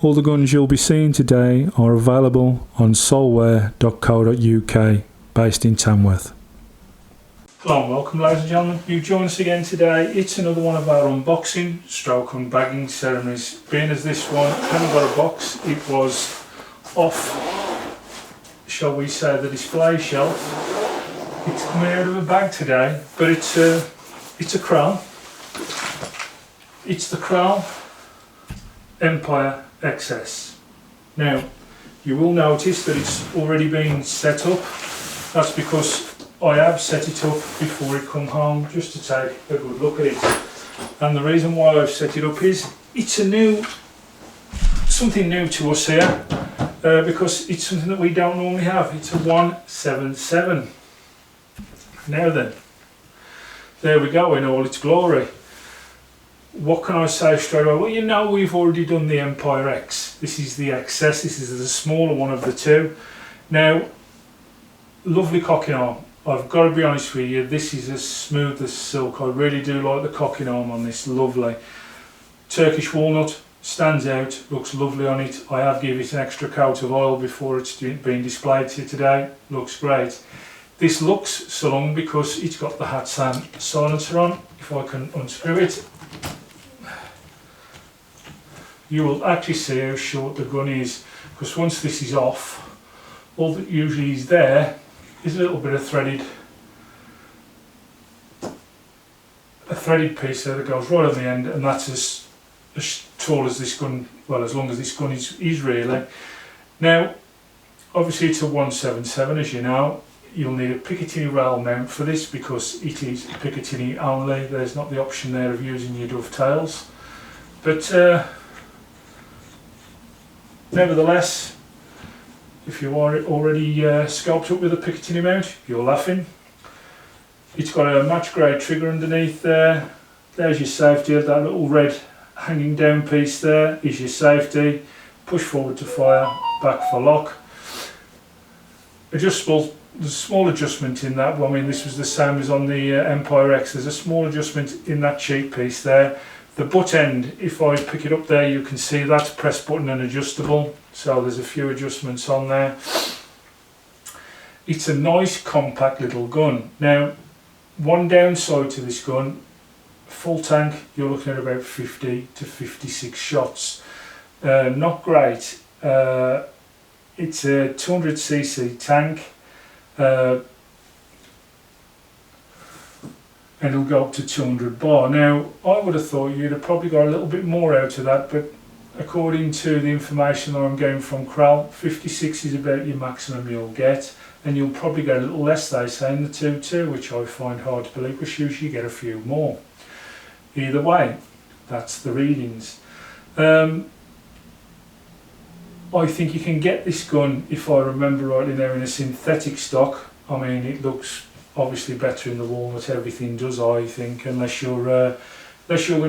All the guns you'll be seeing today are available on solware.co.uk, based in Tamworth. Hello and welcome, ladies and gentlemen. You join us again today. It's another one of our unboxing stroke unbagging ceremonies. Being as this one hadn't got a box, it was off, shall we say, the display shelf. It's coming out of a bag today, but it's a Kral. It's the Kral Empire XS. Now, you will notice that it's already been set up. That's because I have set it up before it come home, just to take a good look at it. And the reason why I've set it up is it's something new to us here, because it's something that we don't normally have. It's a 177. Now then, there we go in all its glory. What can I say straight away? Well, you know, we've already done the Empire X. This is the XS, this is the smaller one of the two. Now, lovely cocking arm. I've got to be honest with you, this is as smooth as silk. I really do like the cocking arm on this, lovely. Turkish walnut, stands out, looks lovely on it. I have given it an extra coat of oil before it's been displayed to you today. Looks great. This looks so long because it's got the Hatsan silencer on. If I can unscrew it, you will actually see how short the gun is, because once this is off, all that usually is there is a little bit of threaded piece there that goes right on the end, and that's as tall as this gun, well, as long as this gun is really. Now, obviously it's a 177, as you know. You'll need a Picatinny rail mount for this because it is Picatinny only. There's not the option there of using your dovetails. But nevertheless, if you are already scalped up with a Picatinny mount, you're laughing. It's got a match grade trigger underneath there. There's your safety. That little red hanging down piece there is your safety. Push forward to fire, back for lock. Adjustable. There's a small adjustment in that. Well, I mean, this was the same as on the Empire X. There's a small adjustment in that cheek piece there. The butt end, if I pick it up there, you can see that's press button and adjustable. So there's a few adjustments on there. It's a nice compact little gun. Now, one downside to this gun, full tank, you're looking at about 50 to 56 shots. Not great. It's a 200cc tank. And it'll go up to 200 bar. Now, I would have thought you'd have probably got a little bit more out of that, but according to the information that I'm getting from Kral, 56 is about your maximum you'll get, and you'll probably get a little less, they say, in the 2.2, which I find hard to believe, because usually you get a few more. Either way, that's the readings. I think you can get this gun, if I remember rightly now, in a synthetic stock. I mean, it looks obviously better in the walnut, everything does, I think, unless you're going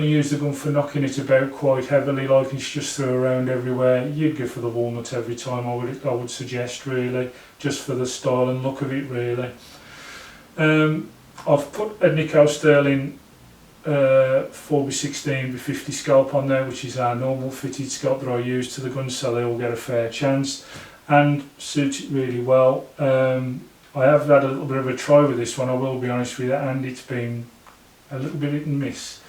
to use the gun for knocking it about quite heavily, like it's just thrown around everywhere. You'd go for the walnut every time, I would suggest, really, just for the style and look of it, really. I've put a Nico Sterling 4x16 with 50 scope on there, which is our normal fitted scope that I use to the gun, so they all get a fair chance and suits it really well. I have had a little bit of a try with this one, I will be honest with you, and it's been a little bit hit and miss.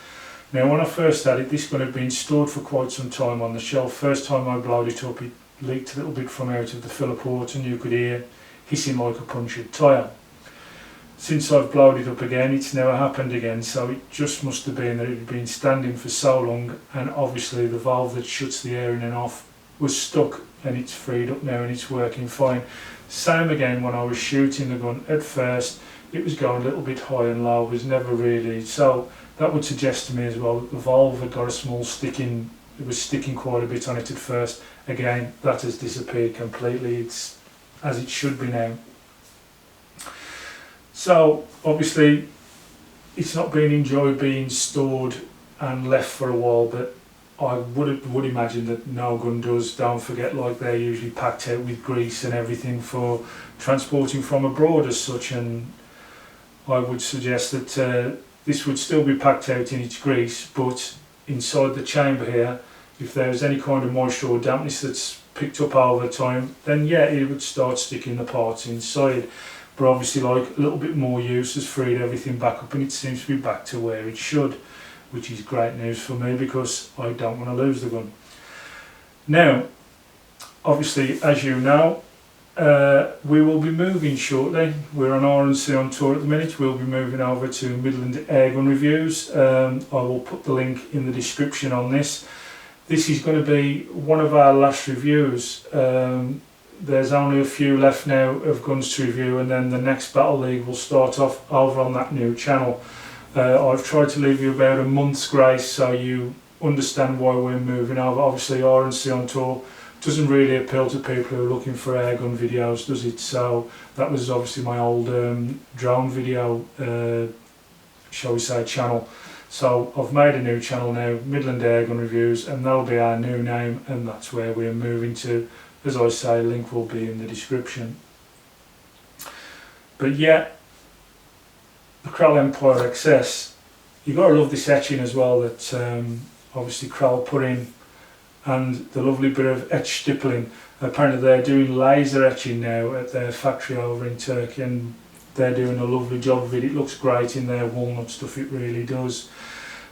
Now, when I first had it, this gun had been stored for quite some time on the shelf. First time I blowed it up, it leaked a little bit from out of the filler port, and you could hear hissing like a punctured tyre. Since I've blowed it up again, it's never happened again, so it just must have been that it had been standing for so long, and obviously the valve that shuts the air in and off was stuck, and it's freed up now and it's working fine. Same again when I was shooting the gun. At first it was going a little bit high and low, was never really, so that would suggest to me as well that the valve had got a small sticking, it was sticking quite a bit on it at first. Again, that has disappeared completely, it's as it should be now. So obviously it's not been enjoyed being stored and left for a while, but I would imagine that no gun does. Don't forget, like, they're usually packed out with grease and everything for transporting from abroad as such, and I would suggest that this would still be packed out in its grease, but inside the chamber here if there's any kind of moisture or dampness that's picked up over time, then yeah, it would start sticking the parts inside. But obviously, like, a little bit more use has freed everything back up, and it seems to be back to where it should, which is great news for me because I don't want to lose the gun. Now, obviously, as you know, we will be moving shortly. We're on R&C on tour at the minute. We'll be moving over to Midland Airgun Reviews. I will put the link in the description on this. This is going to be one of our last reviews. There's only a few left now of guns to review, and then the next Battle League will start off over on that new channel. I've tried to leave you about a month's grace so you understand why we're moving over. Obviously, R&C on tour doesn't really appeal to people who are looking for airgun videos, does it? So that was obviously my old drone video, shall we say, channel. So I've made a new channel now, Midland Airgun Reviews, and that'll be our new name, and that's where we're moving to. As I say, link will be in the description. But yeah, the Kral Empire XS, you've got to love this etching as well that obviously Kral put in, and the lovely bit of etch stippling. Apparently they're doing laser etching now at their factory over in Turkey, and they're doing a lovely job of it. It looks great in their walnut stuff, it really does.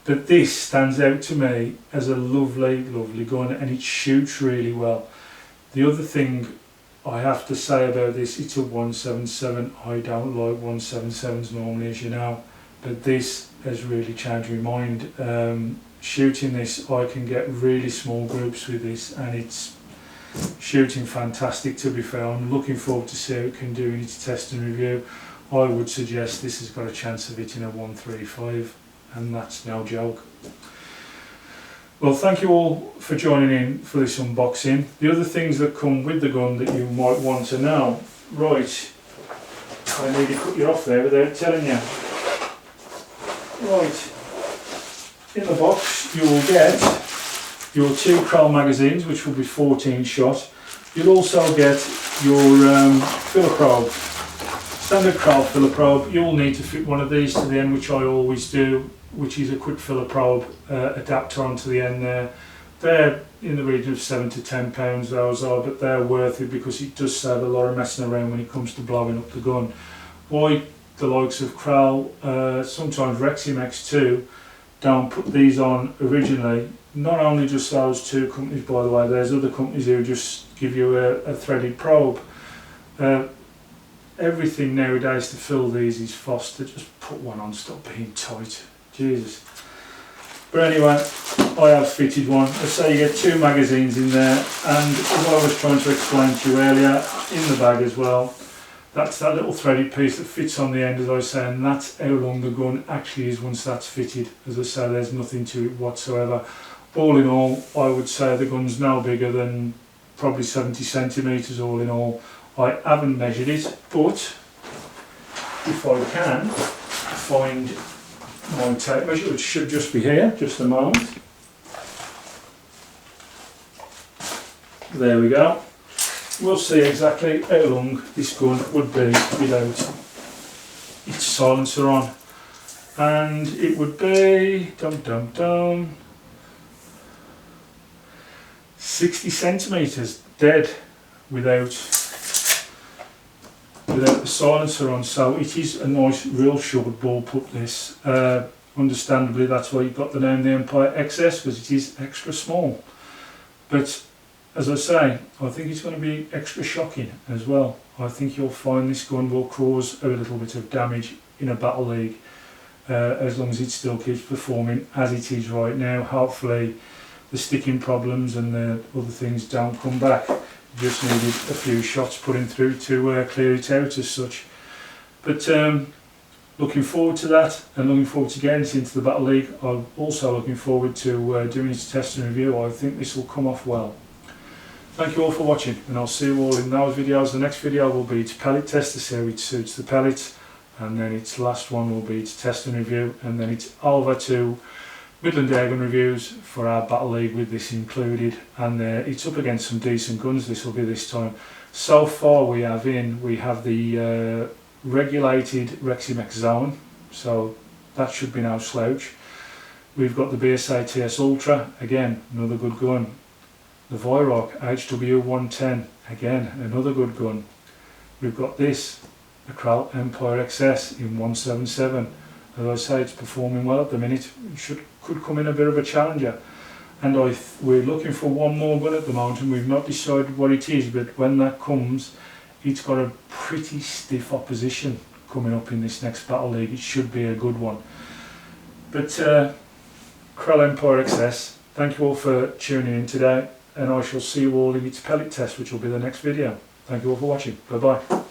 But this stands out to me as a lovely, lovely gun, and it shoots really well. The other thing I have to say about this, it's a 177. I don't like 177s normally, as you know, but this has really changed my mind. Shooting this, I can get really small groups with this, and it's shooting fantastic, to be fair. I'm looking forward to see how it can do in its test and review. I would suggest this has got a chance of hitting a 135, and that's no joke. Well, thank you all for joining in for this unboxing. The other things that come with the gun that you might want to know. Right, I nearly cut you off there without telling you. Right, in the box you will get your 2 Kral magazines, which will be 14 shot. You'll also get your filler probe, standard Kral filler probe. You'll need to fit one of these to the end, which I always do, which is a quick filler probe adapter onto the end there. They're in the region of £7 to £10, those are, but they're worth it because it does save a lot of messing around when it comes to blowing up the gun. Why the likes of Kral, sometimes Reximex too, don't put these on originally. Not only just those 2 companies, by the way, there's other companies who just give you a threaded probe. Everything nowadays to fill these is Foster. Just put one on, stop being tight. Jesus. But anyway, I have fitted one. Let's say you get 2 magazines in there, and as I was trying to explain to you earlier, in the bag as well, that's that little threaded piece that fits on the end, as I was saying. That's how long the gun actually is once that's fitted. As I say, there's nothing to it whatsoever. All in all, I would say the gun's no bigger than probably 70 centimetres all in all. I haven't measured it, but if I can find my tape measure, which should just be here, just a moment. There we go. We'll see exactly how long this gun would be without its silencer on, and it would be 60 centimetres dead without the silencer on. So it is a nice real short ball put, this. Understandably that's why you've got the name the Empire XS, because it is extra small. But as I say, I think it's going to be extra shocking as well. I think you'll find this gun will cause a little bit of damage in a Battle League, as long as it still keeps performing as it is right now. Hopefully the sticking problems and the other things don't come back. Just needed a few shots putting through to clear it out as such. But looking forward to that, and looking forward to getting it into the Battle League. I'm also looking forward to doing its test and review. I think this will come off well. Thank you all for watching, and I'll see you all in those videos. The next video will be to pellet test to see how it suits the pellets, and then its last one will be to test and review, and then it's over to Midland Airgun Reviews for our Battle League with this included, and it's up against some decent guns. This will be this time. So far we have the regulated Reximex zone, so that should be no slouch. We've got the BSA TS Ultra, again, another good gun. The Viroc HW110, again, another good gun. We've got this, the Kral Empire XS in 177. As I say, it's performing well at the minute. It could come in a bit of a challenger. And we're looking for one more gun at the moment, and we've not decided what it is, but when that comes, it's got a pretty stiff opposition coming up in this next Battle League. It should be a good one. But Kral Empire XS, thank you all for tuning in today, and I shall see you all in its pellet test, which will be the next video. Thank you all for watching. Bye bye.